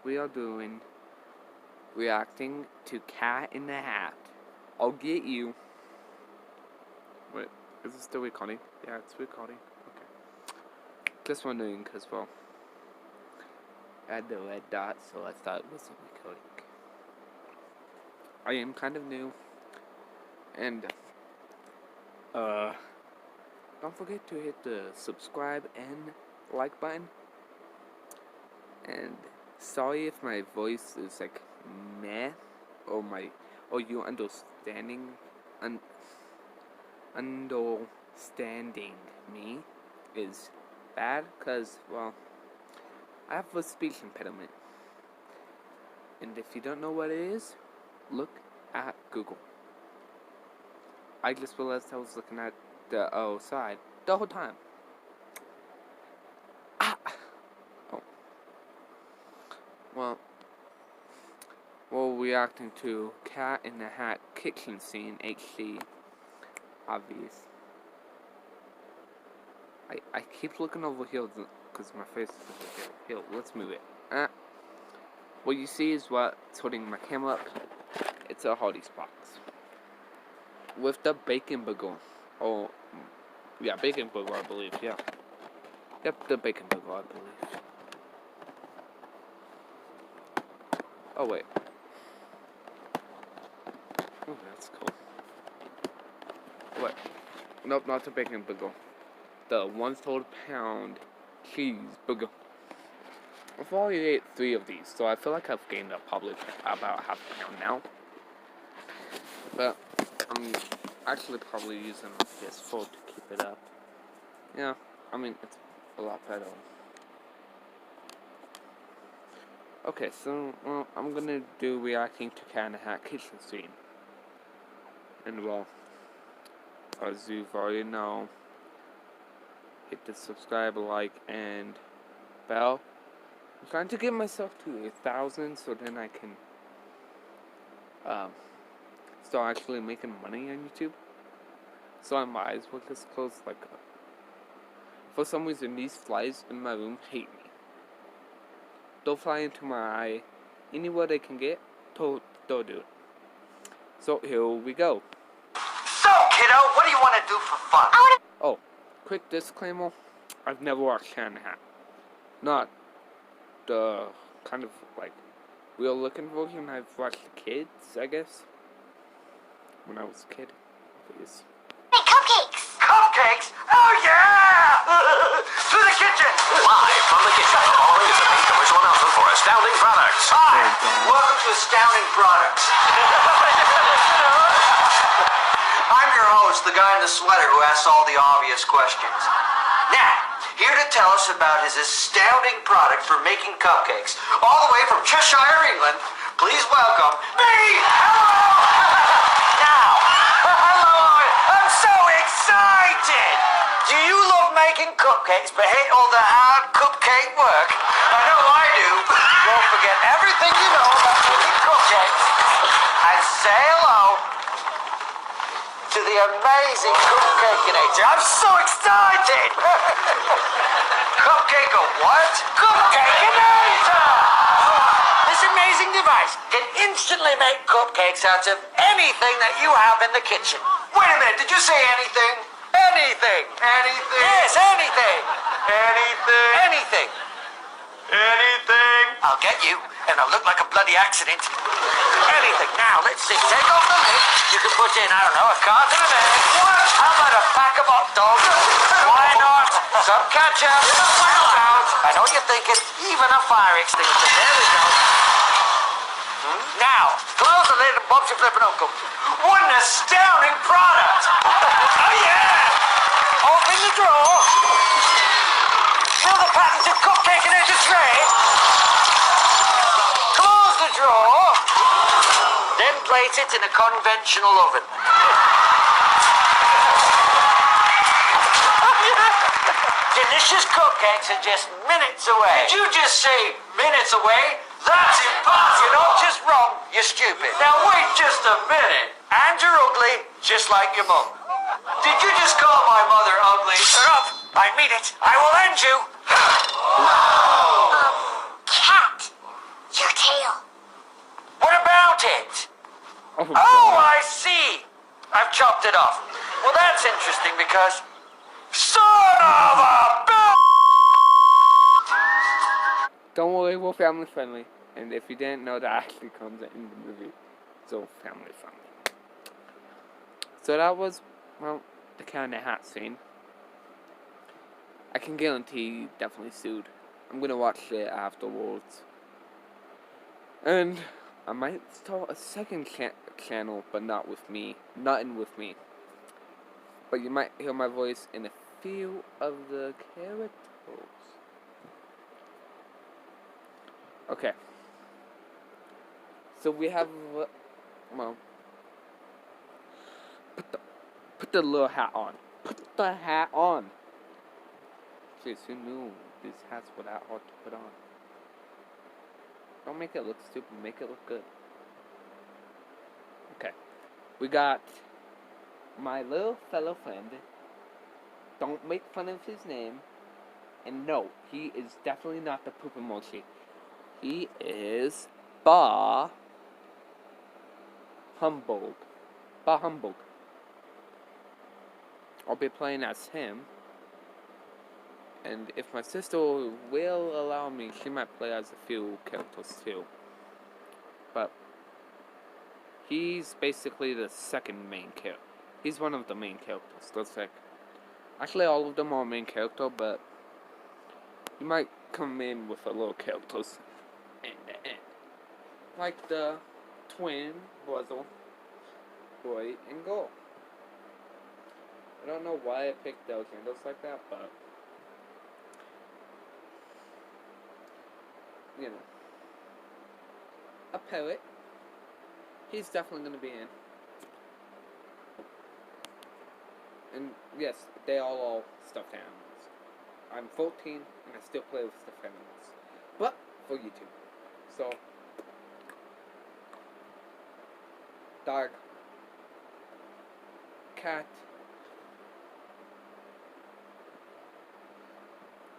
we are doing reacting to Cat in the Hat. I'll get you. Wait, is it still recording? Yeah, it's recording. Okay. Just wondering, because, well, I had the red dot, so I thought it wasn't recording. I am kind of new, and, don't forget to hit the subscribe and like button. And sorry if my voice is like meh, or you understanding me is bad, cause well, I have a speech impediment, and if you don't know what it is, look at Google. I just realized I was looking at the side the whole time. Well, we're reacting to Cat in the Hat kitchen scene HD. Obvious. I keep looking over here because my face is over here. Here, let's move it. What you see is what's holding my camera up. It's a Hardee's box with the bacon burger. Oh, yeah, bacon burger, I believe. Yeah. Yep, the bacon burger, I believe. Oh, wait. Oh, that's cool. What? Nope, not the bacon burger. The 1 pound cheeseburger. I've already ate 3 of these, so I feel like I've gained up probably about half a pound now. But I'm actually probably using this phone to keep it up. Yeah, I mean, it's a lot better. Okay, so, well, I'm gonna do reacting to Cat in the Hat kitchen scene. And, well, as you've already know, hit the subscribe, like, and bell. I'm trying to get myself to 1,000 so then I can, start actually making money on YouTube. So my eyes were just closed, like, for some reason these flies in my room hate me. They'll fly into my eye anywhere they can get, they'll do it. So here we go. So kiddo, what do you want to do for fun? Oh, quick disclaimer, I've never watched Cat in the Hat. Not the kind of like real looking version. I've watched the kids, I guess, when I was a kid. Please. Hey, cupcakes! Cupcakes? Oh yeah! To the kitchen! Live from the kitchen, the following is a paid commercial announcement for Astounding Products. Hi, welcome to Astounding Products. I'm your host, the guy in the sweater who asks all the obvious questions. Now, here to tell us about his astounding product for making cupcakes, all the way from Cheshire, England, please welcome me! Now, hello, I'm so excited! Do you love making cupcakes but hate all the hard cupcake work? I know I do. Don't forget everything you know about making cupcakes and say hello to the amazing Cupcakeinator. I'm so excited! Cupcake a what? Cupcakeinator! This amazing device can instantly make cupcakes out of anything that you have in the kitchen. Wait a minute, did you say anything? Anything. Anything? Yes, anything. Anything. Anything. Anything. I'll get you, and I'll look like a bloody accident. Anything. Now, let's see. Take off the lid. You can put in, I don't know, a carton of eggs. What? How about a pack of hot dogs? Why not? Some ketchup. Out. I know what you're thinking. Even a fire extinguisher. There we go. Now, close the lid and Bob's your flippin' uncle. What an astounding product! Oh yeah! Open the drawer. Fill the patented Cupcakeinator tray. Close the drawer. Then place it in a conventional oven. Delicious cupcakes are just minutes away. Did you just say minutes away? That's impossible! You're not just wrong, you're stupid. Now wait just a minute. And you're ugly, just like your mum. Did you just call my mother ugly? Shut up! I mean it. I will end you. Cat, your tail. What about it? Oh, Oh, God. I see. I've chopped it off. Well, that's interesting because... Son of a bitch! Don't worry, we're family friendly. And if you didn't know, that actually comes in the movie. So, family friendly. So that was, well, the Cat in the Hat scene. I can guarantee he definitely sued. I'm gonna watch it afterwards. And I might start a second channel, but not with me. Nothing with me. But you might hear my voice in a few of the characters. Okay. So we have, well, put the little hat on. Put the hat on. Jeez, who knew these hats were that hard to put on? Don't make it look stupid, make it look good. Okay. We got my little fellow friend. Don't make fun of his name. And no, he is definitely not the poop emoji. He is Bah Humbug. Bah Humbug. I'll be playing as him. And if my sister will allow me, she might play as a few characters too. But he's basically the second main character. He's one of the main characters. That's like, actually all of them are main character, but you might come in with a little characters in the end. Like the twin Buzzle, boy and girl. I don't know why I picked those handles like that, but you know, a poet. He's definitely going to be in. And yes, they all are stuffed animals. I'm 14 and I still play with stuffed animals. But for YouTube. So, dog, cat,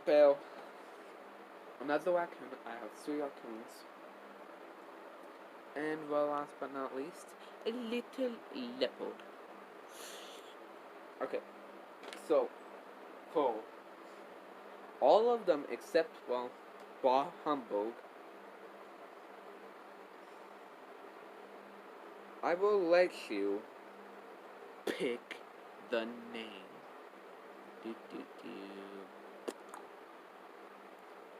bear, another raccoon. I have 3 raccoons. And well, last but not least, a little leopard. Okay, so for all of them except, well, Bah Humbug, I will let you pick the name. Do, do, do.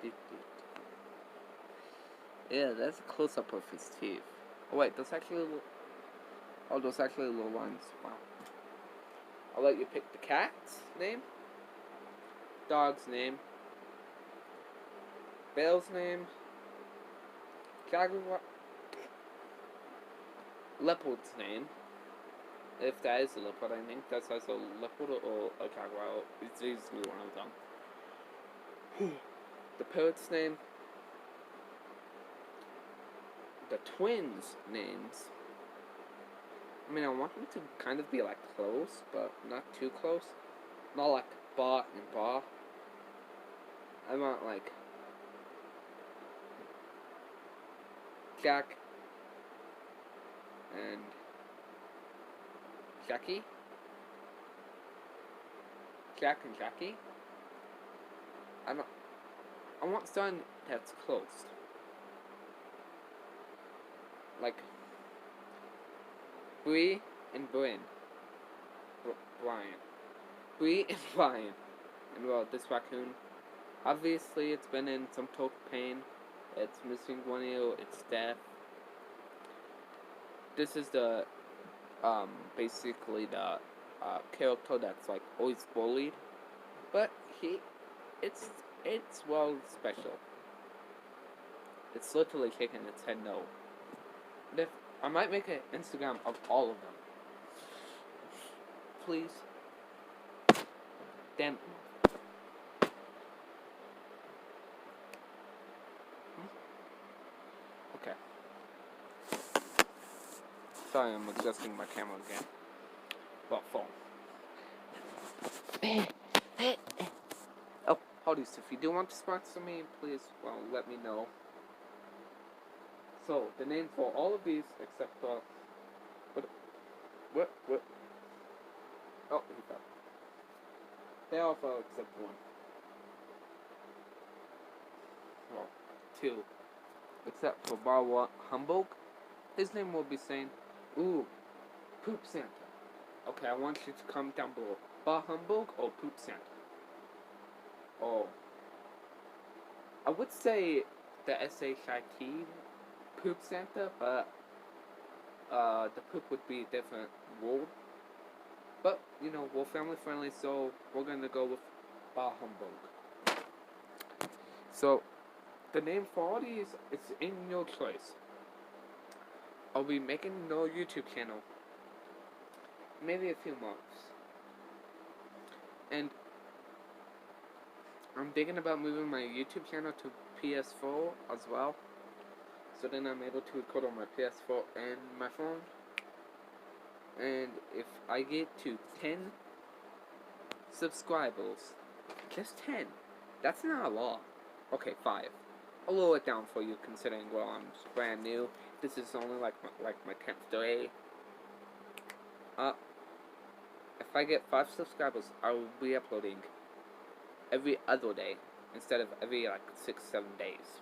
Do, do, do. Yeah, that's a close-up of his teeth. Oh wait, those actually little ones. Wow. I'll let you pick the cat's name, dog's name, bear's name, jaguar, leopard's name. If that is a leopard, I think that's also a leopard or a jaguar. It's easily one of them. The parrot's name, the twins' names. I mean, I want them to kind of be like close, but not too close. Not like Bah and Bah. I want like Jack and Jackie. Jack and Jackie. I want something that's close. Like Bree and Brian. Bree and Brian. And well, this raccoon, obviously it's been in some total pain. It's missing one ear, it's deaf. This is the, basically the, character that's like always bullied. But it's well special. It's literally kicking its head no. And if, I might make an Instagram of all of them. Please. Damn. Okay. Sorry, I'm adjusting my camera again. Well, phone. Oh, Howdy, if you do want to sponsor me, please, well, let me know. So the name for all of these except for what? Oh, he fell. They all fell except one. Well, two. Except for Bar Humbug. His name will be saying, ooh, Poop Santa. Okay, I want you to comment down below. Bar Humbug or Poop Santa? Oh. I would say the SHIT Poop Santa, but the poop would be a different word. But, you know, we're family friendly, so we're gonna go with Bar Humbug. So, the name for all these is in your choice. I'll be making no YouTube channel. Maybe a few months. And I'm thinking about moving my YouTube channel to PS4 as well. So then I'm able to record on my PS4 and my phone. And if I get to 10 subscribers, just 10, that's not a lot. Okay, 5. I'll lower it down for you considering, well, I'm brand new. This is only like my 10th day. If I get 5 subscribers, I will be uploading every other day instead of every 6-7 days.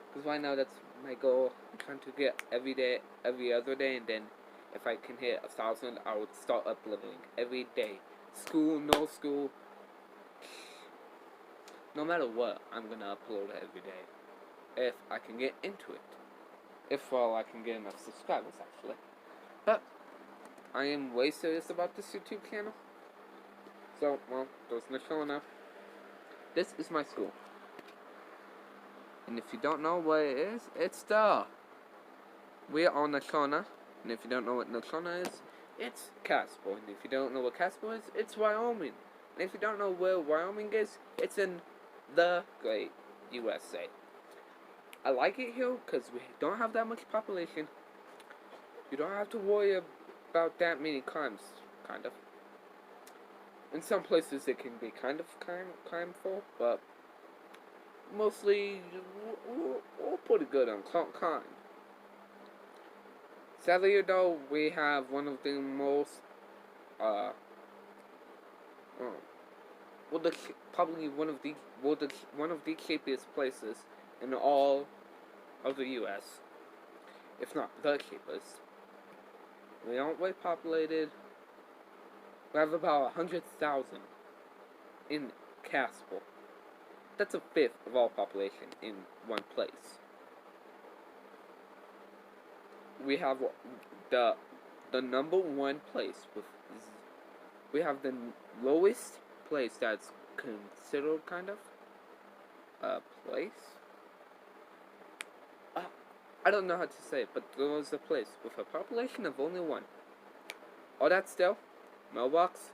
Because right now that's my goal. I'm trying to get every day, every other day, and then if I can hit 1,000, I would start uploading every day. School, no school, no matter what, I'm gonna upload every day if I can get into it. If I can get enough subscribers, actually. But I am way serious about this YouTube channel. So, well, there's no showing up. This is my school. And if you don't know what it is, it's we are on Nashona. And if you don't know what Nashona is, it's Casper. And if you don't know what Casper is, it's Wyoming. And if you don't know where Wyoming is, it's in the great USA. I like it here because we don't have that much population. You don't have to worry about that many crimes, kind of. In some places it can be kind of crimeful, but mostly we're pretty good on crime. Sadly though, we have one of the most, probably one of the cheapest places in all of the U.S., if not the cheapest. We aren't very populated. We have about 100,000 in Casper. That's a fifth of all population in one place. We have the number one place with. We have the lowest place that's considered kind of a place. I don't know how to say it, but there was a place with a population of only one. All that still, mailbox,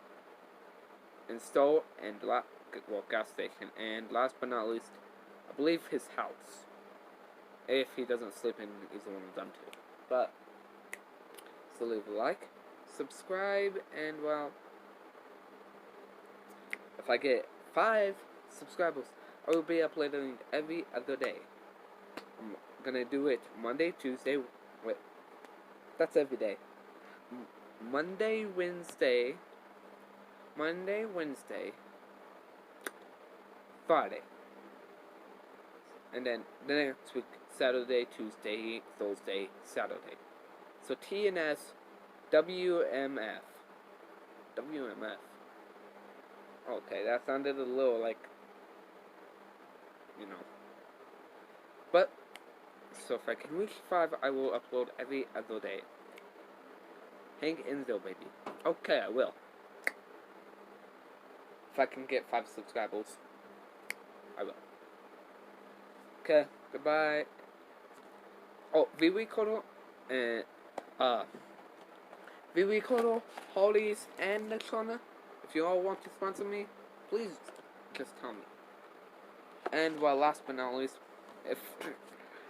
and store, and gas station, and last but not least, I believe his house. If he doesn't sleep in, he's the one who's done too. But so leave a like, subscribe, and well, if I get 5 subscribers, I will be uploading every other day. I'm gonna do it Monday, Tuesday, that's every day. Monday, Wednesday, Friday. And then the next week, Saturday, Tuesday, Thursday, Saturday. So TNS, WMF. Okay, that sounded a little like, you know. But, so if I can reach 5, I will upload every other day. Hang in there, baby. Okay, I will. If I can get 5 subscribers, I will. Okay, goodbye. Oh, V-Recorder and V-Recorder, Hollies, and Nashona. If you all want to sponsor me, please just tell me. And well, last but not least, if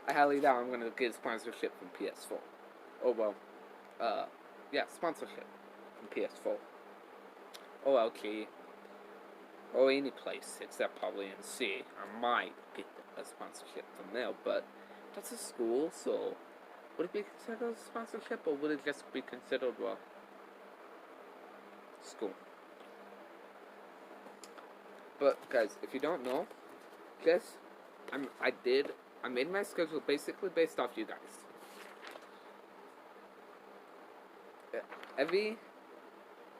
I highly doubt I'm gonna get sponsorship from PS4. Oh well, yeah, sponsorship from PS4. Or LG. Or any place except probably NC. I might get a sponsorship from there, but that's a school, so would it be considered a sponsorship, or would it just be considered, well, school? But guys, if you don't know, just I made my schedule basically based off you guys.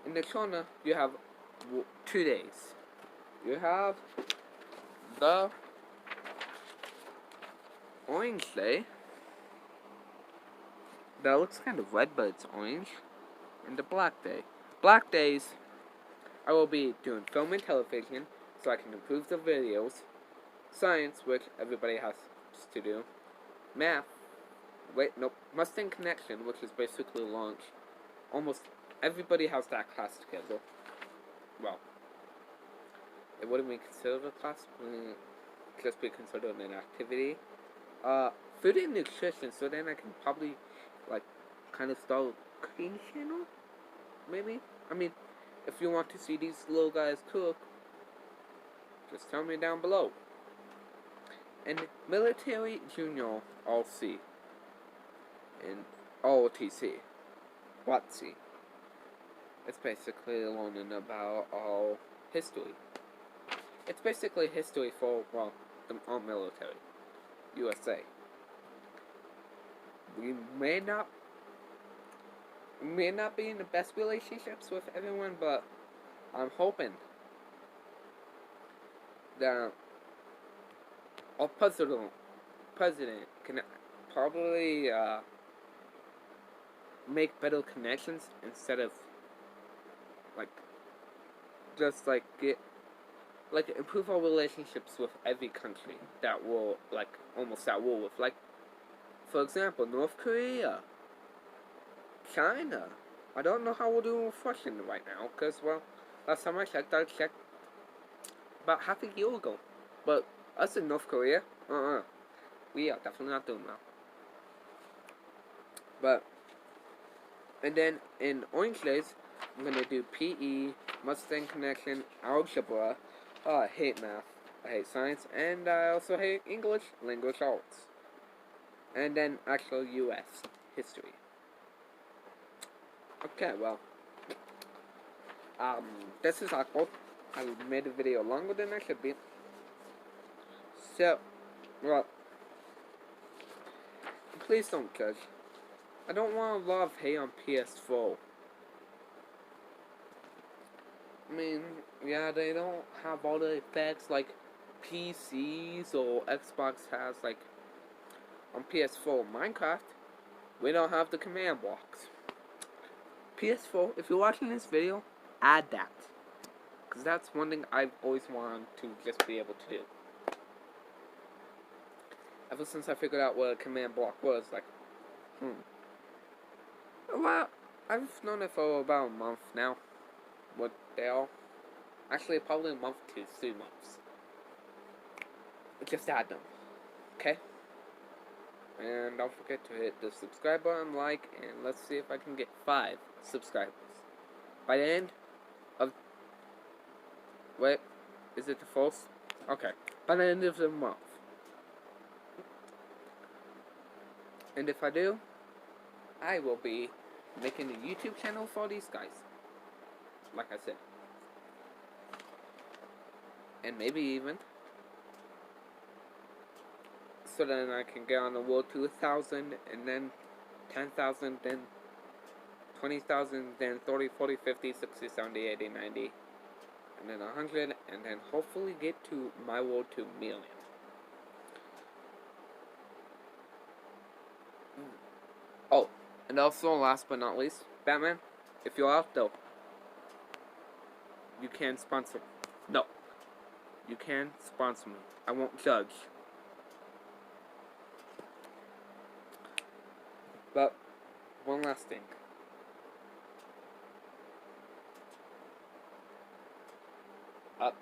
In the corner you have 2 days. You have the orange day. That looks kind of red, but it's orange. And the black day. Black days, I will be doing film and television, so I can improve the videos. Science, which everybody has to do. Math, Mustang Connection, which is basically launch. Almost everybody has that class together. Well, it wouldn't be considered a class, it would just be considered an activity. Food and nutrition, so then I can probably, like, kind of start a cooking channel? Maybe? I mean, if you want to see these little guys cook, just tell me down below. And military junior all C. And OTC. WotC. It's basically learning about all history. It's basically history for, well, the military. USA. We may not be in the best relationships with everyone, but I'm hoping that our president can probably make better connections instead of improve our relationships with every country that we're almost at war with. Like, for example, North Korea, China. I don't know how we're doing with Russia right now, because, well, last time I checked about half a year ago. But us in North Korea, we are definitely not doing well. But, and then in Orange Days, I'm gonna do PE, Mustang Connection, Algebra. Oh, I hate math, I hate science, and I also hate English, language arts. And then actual US history. Okay, well, this is awkward. I made a video longer than I should be. So, well, please don't judge. I don't want a lot of hate on PS4. I mean, yeah, they don't have all the effects like PCs or Xbox has, like, on PS4. Minecraft, we don't have the command blocks. PS4, if you're watching this video, add that. Because that's one thing I've always wanted to just be able to do. Ever since I figured out what a command block was, like, well, I've known it for about a month now. What they are. Actually, probably a month to 3 months. Just add them. Okay? And don't forget to hit the subscribe button, like, and let's see if I can get 5 subscribers. By the end of... Wait, is it the false? Okay. By the end of the month. And if I do, I will be making a YouTube channel for these guys. Like I said. And maybe even so then I can get on the world to 1,000, and then 10,000, then 20,000, then 30, 40, 50, 60, 70, 80, 90, and then 100, and then hopefully get to my world to a million. Oh, and also last but not least, Batman, if you're out though, you can sponsor. No. You can sponsor me. I won't judge. But, one last thing. Up.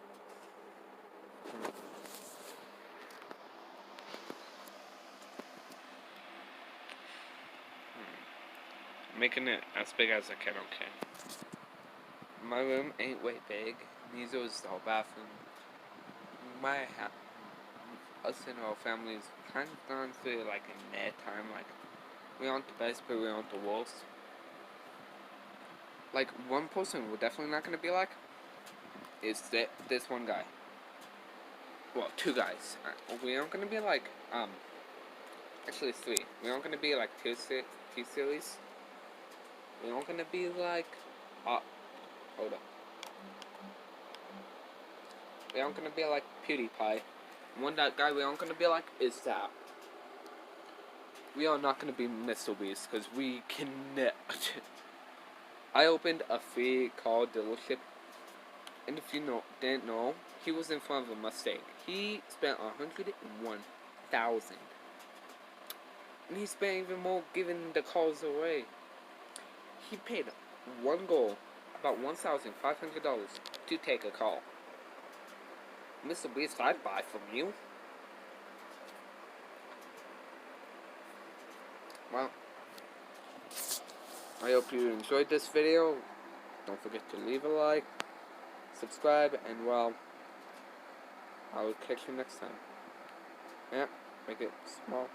Making it as big as I can, okay. My room ain't way big. Neither is the whole bathroom. us and our families kind of gone through like a mad time. Like, we aren't the best, but we aren't the worst. Like, one person we're definitely not gonna be like is this one guy. Well, two guys. We aren't gonna be like actually three. We aren't gonna be like T-series. We aren't gonna be like hold up. We aren't gonna be like PewDiePie. One that guy we aren't gonna be like is that. We are not gonna be Mr. Beast because we cannot. I opened a free car dealership, and if you didn't know, he was in front of a Mustang. He spent $101,000, and he spent even more giving the cars away. He paid one girl about $1,500 to take a call. Mr. Beast, I'd buy from you. Well, I hope you enjoyed this video. Don't forget to leave a like, subscribe, and well, I will catch you next time. Yeah, make it small.